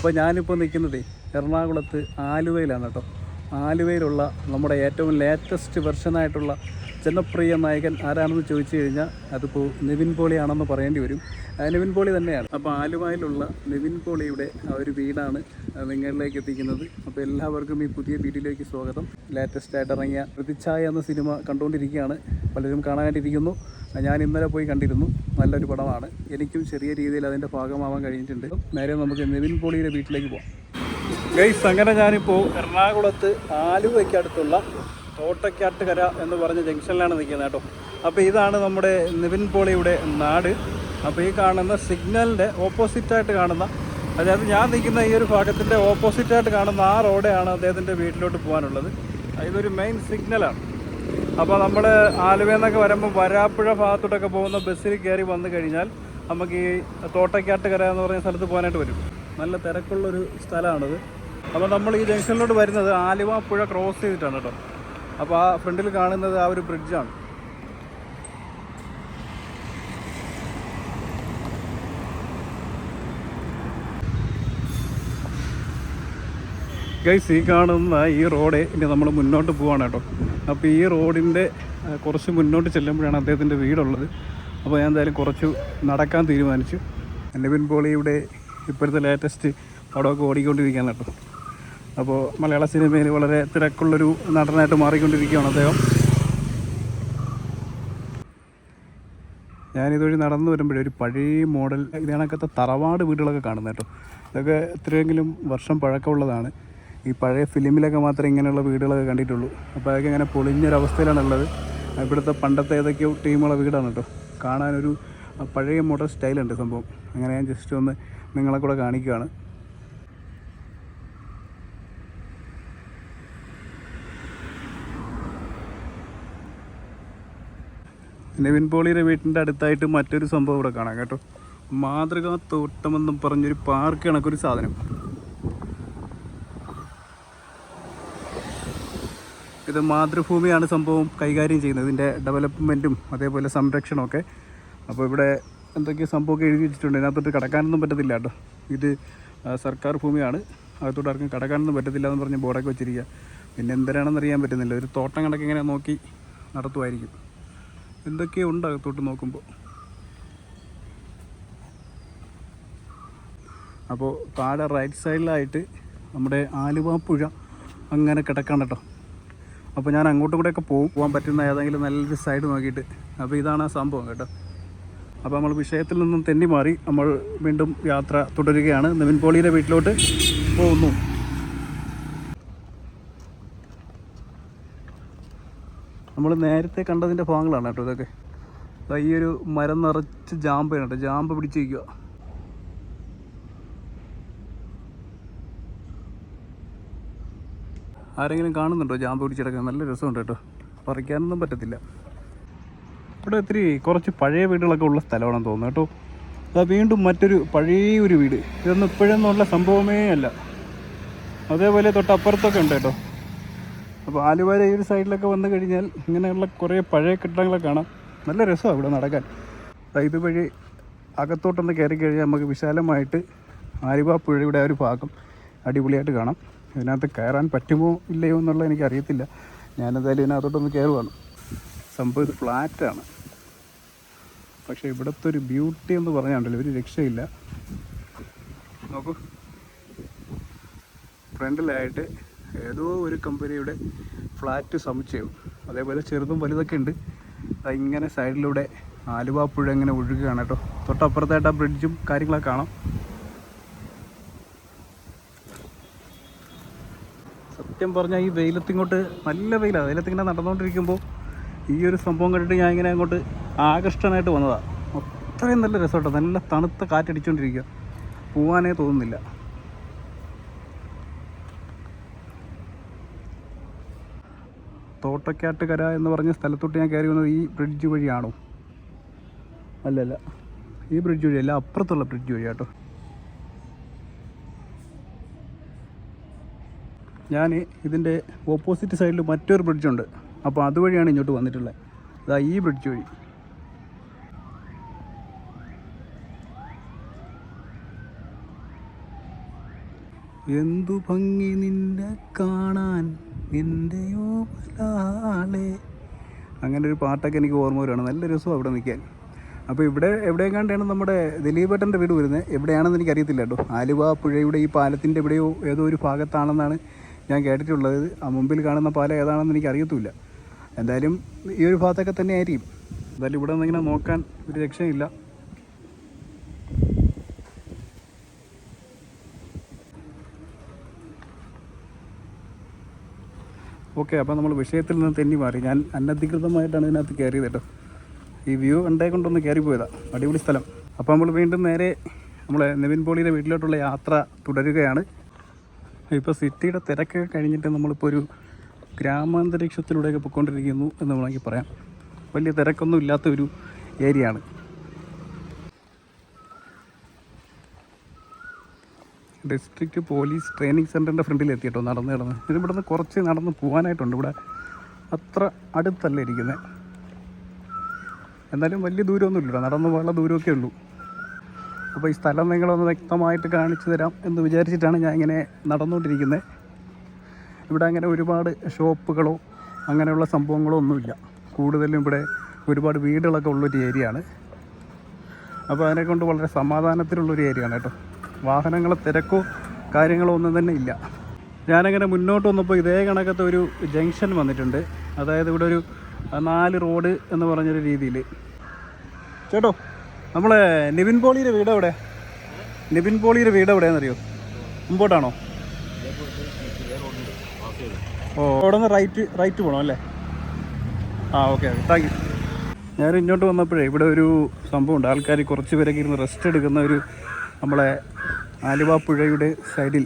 അപ്പോൾ ഞാനിപ്പോൾ നിൽക്കുന്നത് എറണാകുളത്ത് ആലുവയിലാണ് കേട്ടോ. ആലുവയിലുള്ള നമ്മുടെ ഏറ്റവും ലേറ്റസ്റ്റ് വെർഷനായിട്ടുള്ള ജനപ്രിയ നായകൻ ആരാണെന്ന് ചോദിച്ചു കഴിഞ്ഞാൽ അതിപ്പോൾ നിവിൻ പോളിയാണെന്ന് പറയേണ്ടി വരും. നിവിൻ പോളി തന്നെയാണ്. അപ്പോൾ ആലുവയിലുള്ള നിവിൻ പോളിയുടെ ആ ഒരു വീടാണ് നിങ്ങളിലേക്ക് എത്തിക്കുന്നത്. അപ്പോൾ എല്ലാവർക്കും ഈ പുതിയ വീഡിയോയിലേക്ക് സ്വാഗതം. ലേറ്റസ്റ്റ് ആയിട്ട് ഇറങ്ങിയ പ്രതിച്ഛായ എന്ന സിനിമ കണ്ടുകൊണ്ടിരിക്കുകയാണ്. പലരും കാണാനായിട്ടിരിക്കുന്നു. ഞാൻ ഇന്നലെ പോയി കണ്ടിരുന്നു. നല്ലൊരു പടമാണ്. എനിക്കും ചെറിയ രീതിയിൽ അതിൻ്റെ ഭാഗമാവാൻ കഴിഞ്ഞിട്ടുണ്ട്. നേരെ നമുക്ക് നിവിൻ പോളിയുടെ വീട്ടിലേക്ക് പോകാം. ഗൈസ്, അങ്ങനെ ഞാനിപ്പോൾ എറണാകുളത്ത് ആലുവയ്ക്ക് അടുത്തുള്ള തോട്ടയ്ക്കാട്ടുകര എന്ന് പറഞ്ഞ ജംഗ്ഷനിലാണ് നിൽക്കുന്നത് കേട്ടോ. അപ്പോൾ ഇതാണ് നമ്മുടെ നിവിൻ പോളിയുടെ നാട്. അപ്പോൾ ഈ കാണുന്ന സിഗ്നലിൻ്റെ ഓപ്പോസിറ്റായിട്ട് കാണുന്ന, അതായത് ഞാൻ നിൽക്കുന്ന ഈ ഒരു ഭാഗത്തിൻ്റെ ഓപ്പോസിറ്റായിട്ട് കാണുന്ന ആ റോഡാണ് അദ്ദേഹത്തിൻ്റെ വീട്ടിലോട്ട് പോകാനുള്ളത്. ഇതൊരു മെയിൻ സിഗ്നലാണ്. അപ്പോൾ നമ്മൾ ആലുവയെന്നൊക്കെ വരുമ്പോൾ വരാപ്പുഴ ഭാഗത്തോട്ടൊക്കെ പോകുന്ന ബസ്സിൽ കയറി വന്നു കഴിഞ്ഞാൽ നമുക്ക് ഈ തോട്ടയ്ക്കാട്ടുകര എന്ന് പറയുന്ന സ്ഥലത്ത് പോകാനായിട്ട് വരും. നല്ല തിരക്കുള്ളൊരു സ്ഥലമാണിത്. അപ്പോൾ നമ്മൾ ഈ ജംഗ്ഷനിലോട്ട് വരുന്നത് ആലുവ പുഴ ക്രോസ് ചെയ്തിട്ടാണ് കേട്ടോ. അപ്പോൾ ആ ഫ്രണ്ടിൽ കാണുന്നത് ആ ഒരു ബ്രിഡ്ജാണ്. ഗൈസ്, ഈ കാണുന്ന ഈ റോഡ് ഇനി നമ്മൾ മുന്നോട്ട് പോവാണ് കേട്ടോ. അപ്പോൾ ഈ റോഡിൻ്റെ കുറച്ച് മുന്നോട്ട് ചെല്ലുമ്പോഴാണ് അദ്ദേഹത്തിൻ്റെ വീടുള്ളത്. അപ്പോൾ ഞാൻ എന്തായാലും കുറച്ച് നടക്കാൻ തീരുമാനിച്ചു. നിവിൻ പോളിയുടെ ഇപ്പോഴത്തെ ലേറ്റസ്റ്റ് പടമൊക്കെ ഓടിക്കൊണ്ടിരിക്കുകയാണ് കേട്ടോ. അപ്പോൾ മലയാള സിനിമയിൽ വളരെ തിരക്കുള്ളൊരു നടനായിട്ട് മാറിക്കൊണ്ടിരിക്കുകയാണ് അദ്ദേഹം. ഞാനിതുവഴി നടന്നു വരുമ്പോഴേ ഒരു പഴയ മോഡൽ ഇതിനകത്തെ തറവാട് വീടുകളൊക്കെ കാണുന്നത് കേട്ടോ. ഇതൊക്കെ എത്രയെങ്കിലും വർഷം പഴക്കമുള്ളതാണ്. ഈ പഴയ ഫിലിമിലൊക്കെ മാത്രമേ ഇങ്ങനെയുള്ള വീടുകളൊക്കെ കണ്ടിട്ടുള്ളൂ. അപ്പോൾ അതൊക്കെ ഇങ്ങനെ പൊളിഞ്ഞൊരവസ്ഥയിലാണുള്ളത്. ഇവിടുത്തെ പണ്ടത്തെ ഏതൊക്കെയോ ടീമുള്ള വീടാണ് കേട്ടോ. കാണാനൊരു പഴയ മോഡൽ സ്റ്റൈലുണ്ട് സംഭവം. അങ്ങനെ ഞാൻ ജസ്റ്റ് ഒന്ന് നിങ്ങളെ കൂടെ കാണിക്കുകയാണ്. നിവിൻ പോളിയുടെ വീട്ടിൻ്റെ അടുത്തായിട്ട് മറ്റൊരു സംഭവം ഇവിടെ കാണാം കേട്ടോ. മാതൃകാ തോട്ടമെന്നും പറഞ്ഞൊരു പാർക്ക് കണക്കൊരു സാധനം. ഇത് മാതൃഭൂമിയാണ് സംഭവം കൈകാര്യം ചെയ്യുന്നത്, ഇതിൻ്റെ ഡെവലപ്മെൻറ്റും അതേപോലെ സംരക്ഷണമൊക്കെ. അപ്പോൾ ഇവിടെ എന്തൊക്കെ സംഭവമൊക്കെ എഴുതി വെച്ചിട്ടുണ്ട്. ഇതിനകത്തോട്ട് കടക്കാനൊന്നും പറ്റത്തില്ല കേട്ടോ. ഇത് സർക്കാർ ഭൂമിയാണ്, അകത്തോട്ട് ആർക്കും കടക്കാനൊന്നും പറ്റത്തില്ല എന്ന് പറഞ്ഞ് ബോർഡൊക്കെ വെച്ചിരിക്കുക. പിന്നെ എന്തരാണെന്ന് അറിയാൻ പറ്റുന്നില്ല. ഒരു തോട്ടം കണക്ക് ഇങ്ങനെ നോക്കി നടത്തുമായിരിക്കും. എന്തൊക്കെയോ ഉണ്ട് അകത്തോട്ട് നോക്കുമ്പോൾ. അപ്പോൾ താഴെ റൈറ്റ് സൈഡിലായിട്ട് നമ്മുടെ ആലുവ പുഴ അങ്ങനെ കിടക്കാണ് കേട്ടോ. അപ്പോൾ ഞാൻ അങ്ങോട്ടും കൂടെയൊക്കെ പോകാൻ പറ്റുന്ന ഏതെങ്കിലും നല്ലൊരു സൈഡ് നോക്കിയിട്ട്. അപ്പോൾ ഇതാണ് ആ സംഭവം കേട്ടോ. അപ്പോൾ നമ്മൾ വിഷയത്തിൽ നിന്നും തെന്നി മാറി നമ്മൾ വീണ്ടും യാത്ര തുടരുകയാണ്. നിവിൻ പോളിയുടെ വീട്ടിലോട്ട് പോകുന്നു. നമ്മൾ നേരത്തെ കണ്ടതിൻ്റെ ഭാഗങ്ങളാണ് കേട്ടോ ഇതൊക്കെ. ഈ ഒരു മരം നിറച്ച് ജാമ്പയാണ് കേട്ടോ. ജാമ്പ പിടിച്ചിരിക്കുക. ആരെങ്കിലും കാണുന്നുണ്ടോ ജാമ്പ പിടിച്ചെടുക്കാൻ? നല്ല രസമുണ്ട് കേട്ടോ. പറിക്കാനൊന്നും പറ്റത്തില്ല. ഇവിടെ കുറച്ച് പഴയ വീടുകളൊക്കെ ഉള്ള സ്ഥലമാണെന്ന് തോന്നുന്നു കേട്ടോ. അത് വീണ്ടും മറ്റൊരു പഴയൊരു വീട്. ഇതൊന്നും ഇപ്പോഴൊന്നുള്ള സംഭവമേ അല്ല. അതേപോലെ തൊട്ടപ്പുറത്തൊക്കെ ഉണ്ട് കേട്ടോ. അപ്പോൾ ആലുവയിലെ ഈ ഒരു സൈഡിലൊക്കെ വന്നു കഴിഞ്ഞാൽ ഇങ്ങനെയുള്ള കുറേ പഴയ കെട്ടിടങ്ങളൊക്കെ കാണാം. നല്ല രസമാണ് ഇവിടെ നടക്കാൻ. ഇതുവഴി അകത്തോട്ടൊന്ന് കയറി കഴിഞ്ഞാൽ നമുക്ക് വിശാലമായിട്ട് ആലുവ പുഴയുടെ ആ ഒരു ഭാഗം അടിപൊളിയായിട്ട് കാണാം. ഇതിനകത്ത് കയറാൻ പറ്റുമോ ഇല്ലയോ എന്നുള്ളത് എനിക്കറിയത്തില്ല. ഞാനെന്തായാലും ഇതിനകത്തോട്ടൊന്ന് കയറുവാണ്. സംഭവം ഇത് ഫ്ലാറ്റാണ്. പക്ഷേ ഇവിടുത്തെ ഒരു ബ്യൂട്ടി എന്ന് പറഞ്ഞാണ്ടല്ലോ ഒരു രക്ഷയില്ല. നോക്കൂ, ഫ്രണ്ടിലായിട്ട് ഏതോ ഒരു കമ്പനിയുടെ ഫ്ലാറ്റ് സമുച്ചയം, അതേപോലെ ചെറുതും വലുതൊക്കെ ഉണ്ട്. ഇങ്ങനെ സൈഡിലൂടെ ആലുവ പുഴ ഇങ്ങനെ ഒഴുകുകയാണ് കേട്ടോ. തൊട്ടപ്പുറത്തായിട്ട് ആ ബ്രിഡ്ജും കാര്യങ്ങളൊക്കെ കാണാം. സത്യം പറഞ്ഞാൽ ഈ വെയിലത്തിങ്ങോട്ട് നല്ല വെയിലാണ്. വെയിലത്തിങ്ങനെ നടന്നുകൊണ്ടിരിക്കുമ്പോൾ ഈ ഒരു സംഭവം കണ്ടിട്ട് ഞാൻ ഇങ്ങനെ അങ്ങോട്ട് ആകർഷ്ടനായിട്ട് വന്നതാണ്. അത്രയും നല്ല രസം കേട്ടോ. നല്ല തണുത്ത കാറ്റടിച്ചുകൊണ്ടിരിക്കുക. പോവാനേ തോന്നുന്നില്ല. തോട്ടയ്ക്കാട്ടുകര എന്ന് പറഞ്ഞ സ്ഥലത്തോട്ട് ഞാൻ കയറി വന്നത് ഈ ബ്രിഡ്ജ് വഴിയാണോ? അല്ലല്ല, ഈ ബ്രിഡ്ജ് വഴിയല്ല, അപ്പുറത്തുള്ള ബ്രിഡ്ജ് വഴി കേട്ടോ. ഞാൻ ഇതിൻ്റെ ഓപ്പോസിറ്റ് സൈഡിൽ മറ്റൊരു ബ്രിഡ്ജുണ്ട്. അപ്പോൾ അതുവഴിയാണ് ഇങ്ങോട്ട് വന്നിട്ടുള്ളത്. അതാ ഈ ബ്രിഡ്ജ് വഴി. എന്തു ഭംഗി നിന്നെ കാണാൻ നിൻ്റെയോ മലാളെ. അങ്ങനെ ഒരു പാട്ടൊക്കെ എനിക്ക് ഓർമ്മ വരുവാണ്. നല്ല രസമാണ് അവിടെ നിൽക്കാൻ. അപ്പോൾ ഇവിടെ എവിടെയെങ്ങാണ്ടാണ് നമ്മുടെ ദിലീപേട്ടൻ്റെ വീട് വരുന്നത്. എവിടെയാണെന്ന് എനിക്കറിയത്തില്ല കേട്ടോ. ആലുവ പുഴയുടെ ഈ പാലത്തിൻ്റെ എവിടെയോ ഏതോ ഒരു ഭാഗത്താണെന്നാണ് ഞാൻ കേട്ടിട്ടുള്ളത്. ആ മുമ്പിൽ കാണുന്ന പാലം ഏതാണെന്ന് എനിക്കറിയത്തുമില്ല. എന്തായാലും ഈ ഒരു ഭാഗത്തൊക്കെ തന്നെ ആയിരിക്കും. എന്തായാലും ഇവിടെ നിന്നിങ്ങനെ നോക്കാൻ ഒരു രക്ഷയില്ല. ഓക്കെ, അപ്പോൾ നമ്മൾ വിഷയത്തിൽ നിന്ന് തെന്നി മാറി. ഞാൻ അനധികൃതമായിട്ടാണ് ഇതിനകത്ത് കയറിയത് കേട്ടോ. ഈ വ്യൂ കണ്ടേ കൊണ്ടൊന്ന് കയറിപ്പോയതാണ്. അടിപൊളി സ്ഥലം. അപ്പോൾ നമ്മൾ വീണ്ടും നേരെ നമ്മളെ നിവിൻ പോളിയുടെ വീട്ടിലോട്ടുള്ള യാത്ര തുടരുകയാണ്. ഇപ്പോൾ സിറ്റിയുടെ തിരക്കൊക്കെ കഴിഞ്ഞിട്ട് നമ്മളിപ്പോൾ ഒരു ഗ്രാമാന്തരീക്ഷത്തിലൂടെയൊക്കെ പൊയ്ക്കൊണ്ടിരിക്കുന്നു എന്ന് വേണമെങ്കിൽ പറയാം. വലിയ തിരക്കൊന്നും ഇല്ലാത്ത ഒരു ഏരിയ ആണ്. ഡിസ്ട്രിക്റ്റ് പോലീസ് ട്രെയിനിങ് സെൻറ്ററിൻ്റെ ഫ്രണ്ടിൽ എത്തിയിട്ടോ നടന്ന് ഇവിടെ നിന്ന് കുറച്ച് നടന്ന് പോകാനായിട്ടുണ്ട്. ഇവിടെ അത്ര അടുത്തല്ല ഇരിക്കുന്നത്. എന്നാലും വലിയ ദൂരമൊന്നുമില്ല, നടന്ന് പോകാനുള്ള ദൂരമൊക്കെ ഉള്ളൂ. അപ്പോൾ ഈ സ്ഥലം നിങ്ങളൊന്ന് വ്യക്തമായിട്ട് കാണിച്ചു തരാം എന്ന് വിചാരിച്ചിട്ടാണ് ഞാൻ ഇങ്ങനെ നടന്നുകൊണ്ടിരിക്കുന്നത്. ഇവിടെ അങ്ങനെ ഒരുപാട് ഷോപ്പുകളോ അങ്ങനെയുള്ള സംഭവങ്ങളോ ഒന്നുമില്ല. കൂടുതലും ഇവിടെ ഒരുപാട് വീടുകളൊക്കെ ഉള്ളൊരു ഏരിയ ആണ്. അപ്പോൾ അതിനെക്കൊണ്ട് വളരെ സമാധാനത്തിലുള്ളൊരു ഏരിയ ആണ് കേട്ടോ. വാഹനങ്ങളെ തിരക്കോ കാര്യങ്ങളോ ഒന്നും തന്നെ ഇല്ല. ഞാനങ്ങനെ മുന്നോട്ട് വന്നപ്പോൾ ഇതേ കണക്കത്തെ ഒരു ജംഗ്ഷൻ വന്നിട്ടുണ്ട്. അതായത് ഇവിടെ ഒരു 4 റോഡ് എന്ന് പറഞ്ഞൊരു രീതിയിൽ. ചേട്ടോ, നമ്മളെ നിവിൻ പോളിയുടെ വീട് എവിടെ? നിവിൻ പോളിയുടെ വീട് എവിടെയാണെന്നറിയോ? മുമ്പോട്ടാണോ? ഓ, അവിടെ നിന്ന് റൈറ്റ് പോകണം അല്ലേ? ആ, ഓക്കെ, താങ്ക് യു. ഞാൻ ഇങ്ങോട്ട് വന്നപ്പോഴേ ഇവിടെ ഒരു സംഭവമുണ്ട്. ആൾക്കാർ കുറച്ച് പേരൊക്കെ ഇരുന്ന് റെസ്റ്റ് എടുക്കുന്ന ഒരു നമ്മളെ ആലുവ പുഴയുടെ സൈഡിൽ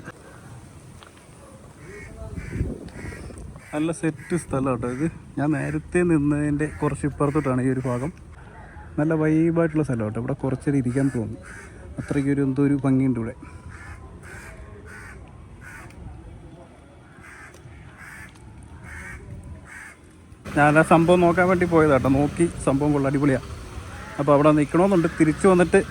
നല്ല സെറ്റ് സ്ഥലം കേട്ടോ ഇത്. ഞാൻ നേരത്തെ നിന്നതിൻ്റെ കുറച്ച് ഇപ്പുറത്തോട്ടാണ് ഈ ഒരു ഭാഗം. നല്ല വൈബായിട്ടുള്ള സ്ഥലം കേട്ടോ. ഇവിടെ കുറച്ചേരം ഇരിക്കാൻ തോന്നും. അത്രയ്ക്കൊരു എന്തോ ഒരു ഭംഗിയുണ്ട് ഇവിടെ. ഞാൻ ആ സംഭവം നോക്കാൻ വേണ്ടി പോയതാട്ടോ. നോക്കി സംഭവം കൊള്ളാം, അടിപൊളിയാണ്. അപ്പോൾ അവിടെ നിൽക്കണമെന്നുണ്ട്. തിരിച്ചു വന്നിട്ട്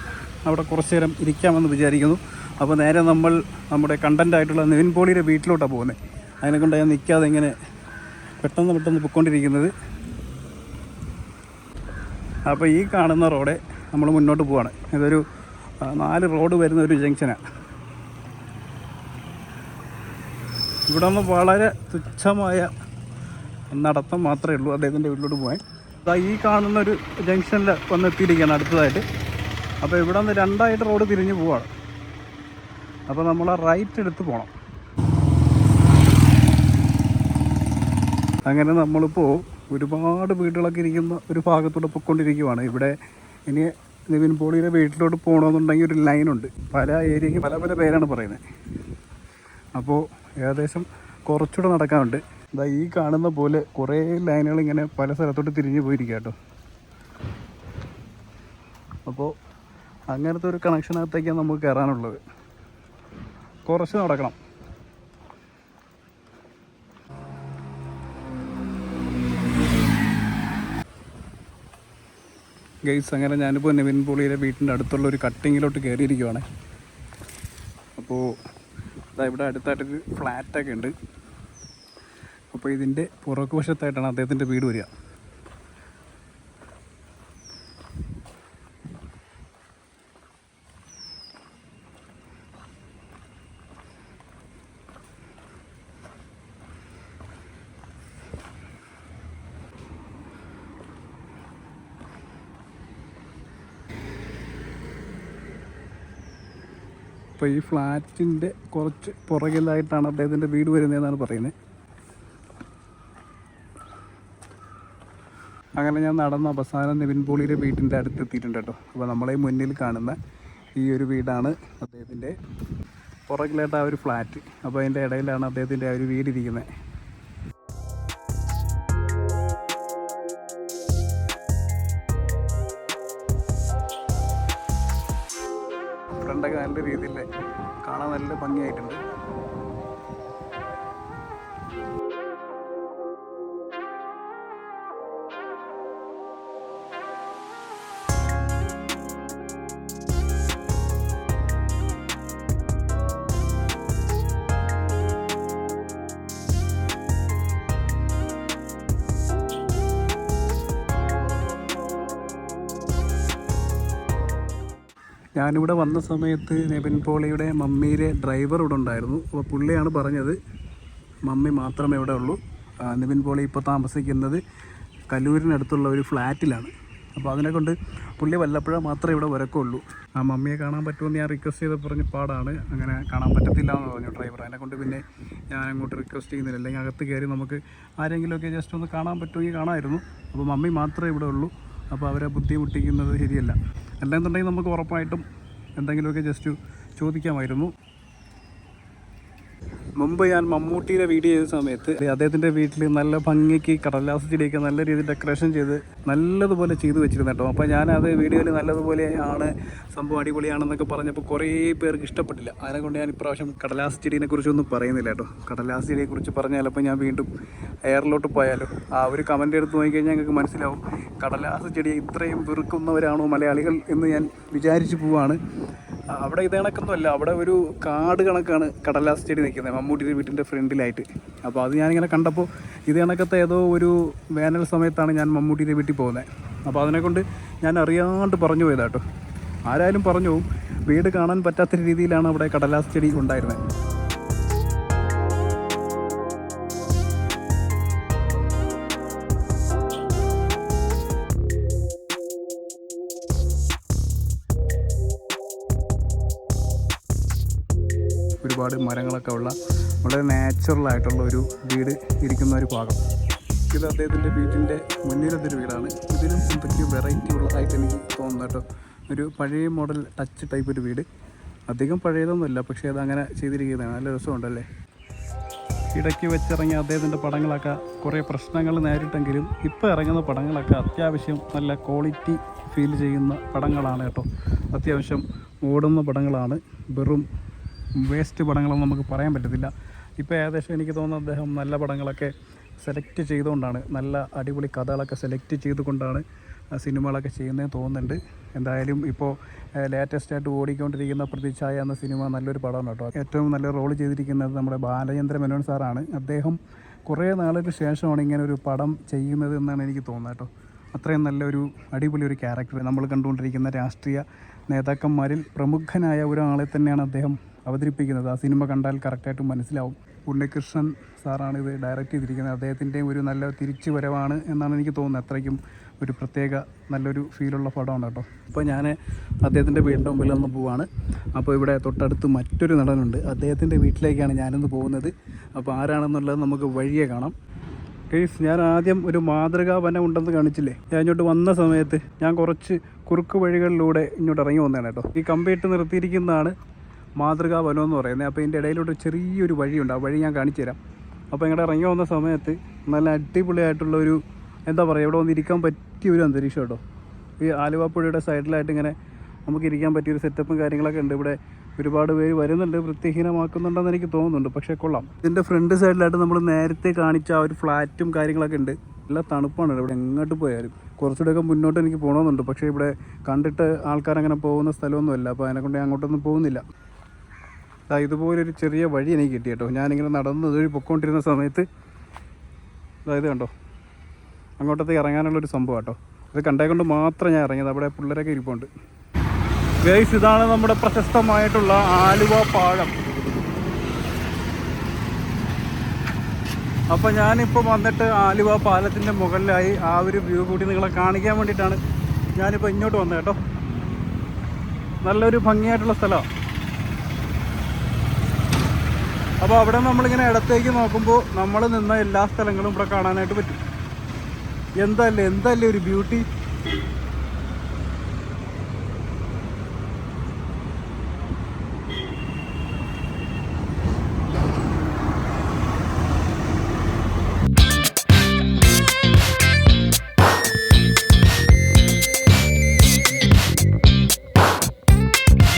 അവിടെ കുറച്ച് നേരം ഇരിക്കാമെന്ന് വിചാരിക്കുന്നു. അപ്പോൾ നേരെ നമ്മൾ നമ്മുടെ കണ്ടൻ്റായിട്ടുള്ള നിവിൻ പോളിയുടെ വീട്ടിലോട്ടാണ് പോകുന്നത്. അതിനെക്കൊണ്ട് ഞാൻ നിൽക്കാതെ ഇങ്ങനെ പെട്ടെന്ന് പൊയ്ക്കൊണ്ടിരിക്കുന്നത്. അപ്പോൾ ഈ കാണുന്ന റോഡ് നമ്മൾ മുന്നോട്ട് പോവാണ്. ഇതൊരു 4 റോഡ് വരുന്ന ഒരു ജംഗ്ഷനാണ്. ഇവിടെ നിന്ന് വളരെ തുച്ഛമായ നടത്തം മാത്രമേ ഉള്ളൂ അദ്ദേഹത്തിൻ്റെ വീട്ടിലോട്ട് പോകാൻ. ഈ കാണുന്ന ഒരു ജംഗ്ഷനിൽ വന്നെത്തിയിരിക്കുകയാണ് അടുത്തതായിട്ട്. അപ്പോൾ ഇവിടെ നിന്ന് 2ആയിട്ട് റോഡ് തിരിഞ്ഞ് പോവാണ്. അപ്പോൾ നമ്മൾ ആ റൈറ്റ് എടുത്ത് പോകണം. അങ്ങനെ നമ്മളിപ്പോൾ ഒരുപാട് വീടുകളൊക്കെ ഇരിക്കുന്ന ഒരു ഭാഗത്തൂടെ പൊയ്ക്കൊണ്ടിരിക്കുവാണ്. ഇവിടെ ഇനി നിവിൻ പോളിയുടെ വീട്ടിലോട്ട് പോകണമെന്നുണ്ടെങ്കിൽ ഒരു ലൈനുണ്ട്. പല ഏരിയയ്ക്ക് പല പേരാണ് പറയുന്നത്. അപ്പോൾ ഏകദേശം കുറച്ചുകൂടെ നടക്കാനുണ്ട്. ഇതാ ഈ കാണുന്ന പോലെ കുറേ ലൈനുകൾ ഇങ്ങനെ പല സ്ഥലത്തോട്ട് തിരിഞ്ഞ് പോയിരിക്കുക കേട്ടോ. അപ്പോൾ അങ്ങനത്തെ ഒരു കണക്ഷനകത്തേക്കാണ് നമുക്ക് കയറാനുള്ളത്. കുറച്ച് നടക്കണം. ഗൈസ്, അങ്ങനെ ഞാനിപ്പോൾ നിവിൻ പോളിയുടെ വീട്ടിൻ്റെ അടുത്തുള്ള ഒരു കട്ടിങ്ങിലോട്ട് കയറിയിരിക്കുവാണ്. അപ്പോൾ ഇതാ ഇവിടെ അടുത്തായിട്ടൊരു ഫ്ലാറ്റൊക്കെ ഉണ്ട്. അപ്പോൾ ഇതിൻ്റെ പുറകു വശത്തായിട്ടാണ് അദ്ദേഹത്തിൻ്റെ വീട് വരിക. അപ്പോൾ ഈ ഫ്ലാറ്റിൻ്റെ കുറച്ച് പുറകിലായിട്ടാണ് അദ്ദേഹത്തിൻ്റെ വീട് വരുന്നതെന്നാണ് പറയുന്നത്. അങ്ങനെ ഞാൻ നടന്ന അവസാനം നിവിൻ പോളിയുടെ വീട്ടിൻ്റെ അടുത്ത് എത്തിയിട്ടുണ്ട് കേട്ടോ. അപ്പോൾ നമ്മളെ മുന്നിൽ കാണുന്ന ഈ ഒരു വീടാണ് അദ്ദേഹത്തിൻ്റെ. പുറകിലായിട്ട് ആ ഒരു ഫ്ലാറ്റ്. അപ്പോൾ അതിൻ്റെ ഇടയിലാണ് അദ്ദേഹത്തിൻ്റെ ആ ഒരു വീടിരിക്കുന്നത്. ഫ്രണ്ടൊക്കെ നല്ല രീതിയിൽ കാണാൻ നല്ല ഭംഗിയായിട്ടുണ്ട്. ഞാനിവിടെ വന്ന സമയത്ത് നിവിൻ പോളിയുടെ മമ്മിയുടെ ഡ്രൈവർ ഇവിടെ ഉണ്ടായിരുന്നു. അപ്പോൾ പുള്ളിയാണ് പറഞ്ഞത് മമ്മി മാത്രമേ ഇവിടെ ഉള്ളൂ. നിവിൻ പോളി ഇപ്പോൾ താമസിക്കുന്നത് കലൂരിനടുത്തുള്ള ഒരു ഫ്ലാറ്റിലാണ്. അപ്പോൾ അതിനെക്കൊണ്ട് പുള്ളി വല്ലപ്പോഴും മാത്രമേ ഇവിടെ വരക്കുള്ളൂ. ആ മമ്മിയെ കാണാൻ പറ്റുമെന്ന് ഞാൻ റിക്വസ്റ്റ് ചെയ്ത് പറഞ്ഞ് പാടാണ്, അങ്ങനെ കാണാൻ പറ്റത്തില്ല എന്ന് പറഞ്ഞു ഡ്രൈവർ. അതിനെക്കൊണ്ട് പിന്നെ ഞാൻ അങ്ങോട്ട് റിക്വസ്റ്റ് ചെയ്യുന്നില്ല, അല്ലെങ്കിൽ അകത്ത് കയറി നമുക്ക് ആരെങ്കിലുമൊക്കെ ജസ്റ്റ് ഒന്ന് കാണാൻ പറ്റുമെങ്കിൽ കാണാമായിരുന്നു. അപ്പോൾ മമ്മി മാത്രമേ ഇവിടെ ഉള്ളൂ. അപ്പോൾ അവരെ ബുദ്ധിമുട്ടിക്കുന്നത് ശരിയല്ല. അല്ലെന്നുണ്ടെങ്കിൽ നമുക്ക് ഉറപ്പായിട്ടും എന്തെങ്കിലുമൊക്കെ ജസ്റ്റ് ചോദിക്കാമായിരുന്നു. മുമ്പ് ഞാൻ മമ്മൂട്ടിയുടെ വീഡിയോ ചെയ്ത സമയത്ത് അദ്ദേഹത്തിൻ്റെ വീട്ടിൽ നല്ല ഭംഗിക്ക് കടലാസ് ചെടിയൊക്കെ നല്ല രീതിയിൽ ഡെക്കറേഷൻ ചെയ്ത് നല്ലതുപോലെ ചെയ്തു വെച്ചിരുന്നു കേട്ടോ. അപ്പോൾ ഞാനത് വീഡിയോയിൽ നല്ലതുപോലെ ആണ്, സംഭവം അടിപൊളിയാണെന്നൊക്കെ പറഞ്ഞപ്പോൾ കുറേ പേർക്ക് ഇഷ്ടപ്പെട്ടില്ല. അതിനെക്കൊണ്ട് ഞാൻ ഇപ്രാവശ്യം കടലാസ് ചെടീനെ കുറിച്ചൊന്നും പറയുന്നില്ല കേട്ടോ. കടലാസ് ചെടിയെക്കുറിച്ച് പറഞ്ഞാൽ അപ്പോൾ ഞാൻ വീണ്ടും എയറിലോട്ട് പോയാലോ ആ ഒരു കമൻ്റ് എടുത്ത് നോക്കിക്കഴിഞ്ഞാൽ ഞങ്ങൾക്ക് മനസ്സിലാവും കടലാസ് ചെടിയെ ഇത്രയും വെറുക്കുന്നവരാണോ മലയാളികൾ എന്ന് ഞാൻ വിചാരിച്ച് പോവാണ്. അവിടെ ഇത് കണക്കൊന്നുമല്ല, അവിടെ ഒരു കാട് കണക്കാണ് കടലാസ് ചെടി നിൽക്കുന്നത് മമ്മൂട്ടിയുടെ വീട്ടിൻ്റെ ഫ്രണ്ടിലായിട്ട്. അപ്പോൾ അത് ഞാനിങ്ങനെ കണ്ടപ്പോൾ ഇത് കണക്കത്തെ ഏതോ ഒരു വേനൽ സമയത്താണ് ഞാൻ മമ്മൂട്ടിയുടെ വീട്ടിൽ പോകുന്നത്. അപ്പോൾ അതിനെക്കൊണ്ട് ഞാൻ അറിയാണ്ട് പറഞ്ഞു പോയതാട്ടോ. ആരായാലും പറഞ്ഞു പോവും. വീട് കാണാൻ പറ്റാത്ത രീതിയിലാണ് അവിടെ കടലാസ് ചെടി ഉണ്ടായിരുന്നത്. ഒരുപാട് മരങ്ങളൊക്കെ ഉള്ള വളരെ നാച്ചുറലായിട്ടുള്ള ഒരു വീട് ഇരിക്കുന്ന ഒരു ഭാഗം. ഇത് അദ്ദേഹത്തിൻ്റെ വീട്ടിൻ്റെ മുന്നിലത്തൊരു വീടാണ്. ഇതിലും എന്തൊക്കെയോ വെറൈറ്റി ഉള്ളതായിട്ട് എനിക്ക് തോന്നുന്നു കേട്ടോ. ഒരു പഴയ മോഡൽ ടച്ച് ടൈപ്പ് ഒരു വീട്. അധികം പഴയതൊന്നുമല്ല, പക്ഷേ അതങ്ങനെ ചെയ്തിരിക്കുന്നതാണ്. നല്ല രസമുണ്ടല്ലേ. ഇടയ്ക്ക് വെച്ചിറങ്ങിയ അദ്ദേഹത്തിൻ്റെ പടങ്ങളൊക്കെ കുറേ പ്രശ്നങ്ങൾ നേരിട്ടെങ്കിലും ഇപ്പോൾ ഇറങ്ങുന്ന പടങ്ങളൊക്കെ അത്യാവശ്യം നല്ല ക്വാളിറ്റി ഫീൽ ചെയ്യുന്ന പടങ്ങളാണ് കേട്ടോ. അത്യാവശ്യം ഓടുന്ന പടങ്ങളാണ്. വെറും വേസ്റ്റ് പടങ്ങളൊന്നും നമുക്ക് പറയാൻ പറ്റത്തില്ല. ഇപ്പോൾ ഏകദേശം എനിക്ക് തോന്നുന്നു അദ്ദേഹം നല്ല പടങ്ങളൊക്കെ സെലക്ട് ചെയ്തുകൊണ്ടാണ്, നല്ല അടിപൊളി കഥകളൊക്കെ സെലക്ട് ചെയ്തുകൊണ്ടാണ് സിനിമകളൊക്കെ ചെയ്യുന്നതെന്ന് തോന്നുന്നുണ്ട്. എന്തായാലും ഇപ്പോൾ ലേറ്റസ്റ്റായിട്ട് ഓടിക്കൊണ്ടിരിക്കുന്ന പ്രതിച്ഛായ എന്ന സിനിമ നല്ലൊരു പടമാണ് കേട്ടോ. ഏറ്റവും നല്ല റോൾ ചെയ്തിരിക്കുന്നത് നമ്മുടെ ബാലചന്ദ്ര മേനോൻ സാറാണ്. അദ്ദേഹം കുറേ നാളുകൾക്ക് ശേഷമാണ് ഇങ്ങനെ ഒരു പടം ചെയ്യുന്നത് എന്നാണ് എനിക്ക് തോന്നുന്നത് കേട്ടോ. അത്രയും നല്ലൊരു അടിപൊളി ഒരു ക്യാരക്ടർ. നമ്മൾ കണ്ടുകൊണ്ടിരിക്കുന്ന രാഷ്ട്രീയ നേതാക്കന്മാരിൽ പ്രമുഖനായ ഒരാളെ തന്നെയാണ് അദ്ദേഹം അവതരിപ്പിക്കുന്നത്. ആ സിനിമ കണ്ടാൽ കറക്റ്റായിട്ട് മനസ്സിലാവും. ഉണ്ണികൃഷ്ണൻ സാറാണ് ഇത് ഡയറക്റ്റ് ചെയ്തിരിക്കുന്നത്. അദ്ദേഹത്തിൻ്റെ ഒരു നല്ല തിരിച്ചു വരവാണ് എന്നാണ് എനിക്ക് തോന്നുന്നത്. അത്രയ്ക്കും ഒരു പ്രത്യേക നല്ലൊരു ഫീലുള്ള പടമാണ് കേട്ടോ. ഇപ്പോൾ ഞാൻ അദ്ദേഹത്തിൻ്റെ വീടിൻ്റെ മുമ്പിലൊന്ന് പോവാണ്. അപ്പോൾ ഇവിടെ തൊട്ടടുത്ത് മറ്റൊരു നടനുണ്ട്. അദ്ദേഹത്തിൻ്റെ വീട്ടിലേക്കാണ് ഞാനിന്ന് പോകുന്നത്. അപ്പോൾ ആരാണെന്നുള്ളത് നമുക്ക് വഴിയെ കാണാം. കേസ് ഞാൻ ആദ്യം ഒരു മാതൃകാ വനം ഉണ്ടെന്ന് കാണിച്ചില്ലേ, ഞാൻ ഇങ്ങോട്ട് വന്ന സമയത്ത് ഞാൻ കുറച്ച് കുറുക്ക് വഴികളിലൂടെ ഇങ്ങോട്ട് ഇറങ്ങി വന്നതാണ് കേട്ടോ. ഈ കമ്പിയിട്ട് നിർത്തിയിരിക്കുന്നതാണ് മാതൃകാ വനം എന്ന് പറയുന്നത്. അപ്പോൾ ഇതിൻ്റെ ഇടയിലോട്ട് ചെറിയൊരു വഴിയുണ്ട്. ആ വഴി ഞാൻ കാണിച്ചു തരാം. അപ്പോൾ ഇങ്ങോട്ട് ഇറങ്ങി വന്ന സമയത്ത് നല്ല അടിപൊളിയായിട്ടുള്ള ഒരു എന്താ പറയുക, ഇവിടെ വന്നിരിക്കാൻ പറ്റിയ ഒരു അന്തരീക്ഷം കേട്ടോ. ഈ ആലുവാപ്പുഴയുടെ സൈഡിലായിട്ട് ഇങ്ങനെ നമുക്ക് ഇരിക്കാൻ പറ്റിയൊരു സെറ്റപ്പും കാര്യങ്ങളൊക്കെ ഉണ്ട്. ഇവിടെ ഒരുപാട് പേര് വരുന്നുണ്ട്, വൃത്തിഹീനമാക്കുന്നുണ്ടെന്ന് എനിക്ക് തോന്നുന്നുണ്ട്, പക്ഷേ കൊള്ളാം. ഇതിൻ്റെ ഫ്രണ്ട് സൈഡിലായിട്ട് നമ്മൾ നേരത്തെ കാണിച്ച ആ ഒരു ഫ്ലാറ്റും കാര്യങ്ങളൊക്കെ ഉണ്ട്. നല്ല തണുപ്പാണ് ഇവിടെ എങ്ങോട്ട് പോയാലും. കുറച്ചുകൂടെയൊക്കെ മുന്നോട്ട് എനിക്ക് പോകണമെന്നുണ്ട്, പക്ഷേ ഇവിടെ കണ്ടിട്ട് ആൾക്കാരങ്ങനെ പോകുന്ന സ്ഥലമൊന്നുമല്ല. അപ്പോൾ അതിനെക്കൊണ്ട് ഞാൻ അങ്ങോട്ടൊന്നും പോകുന്നില്ല. ഇതുപോലൊരു ചെറിയ വഴി എനിക്ക് കിട്ടി കേട്ടോ. ഞാനിങ്ങനെ നടന്ന് ഇതുവഴി പൊയ്ക്കൊണ്ടിരുന്ന സമയത്ത് അതായത് കണ്ടോ, അങ്ങോട്ടത്തേക്ക് ഇറങ്ങാനുള്ളൊരു സംഭവം കേട്ടോ. ഇത് കണ്ടേക്കൊണ്ട് മാത്രം ഞാൻ ഇറങ്ങിയത്. അവിടെ പിള്ളേരൊക്കെ ഇരിപ്പുണ്ട്. ഗൈസ്, ഇതാണ് നമ്മുടെ പ്രശസ്തമായിട്ടുള്ള ആലുവ പാലം. അപ്പോൾ ഞാനിപ്പോൾ വന്നിട്ട് ആലുവ പാലത്തിൻ്റെ മുകളിലായി. ആ ഒരു വ്യൂ കൂടി നിങ്ങളെ കാണിക്കാൻ വേണ്ടിയിട്ടാണ് ഞാനിപ്പോൾ ഇങ്ങോട്ട് വന്നത് കേട്ടോ. നല്ലൊരു ഭംഗിയായിട്ടുള്ള സ്ഥലമാണ്. അപ്പോൾ അവിടെ നമ്മളിങ്ങനെ ഇടത്തേക്ക് നോക്കുമ്പോൾ നമ്മൾ നിന്ന എല്ലാ സ്ഥലങ്ങളും ഇവിടെ കാണാനായിട്ട് പറ്റും. എന്തല്ലേ ഒരു ബ്യൂട്ടി.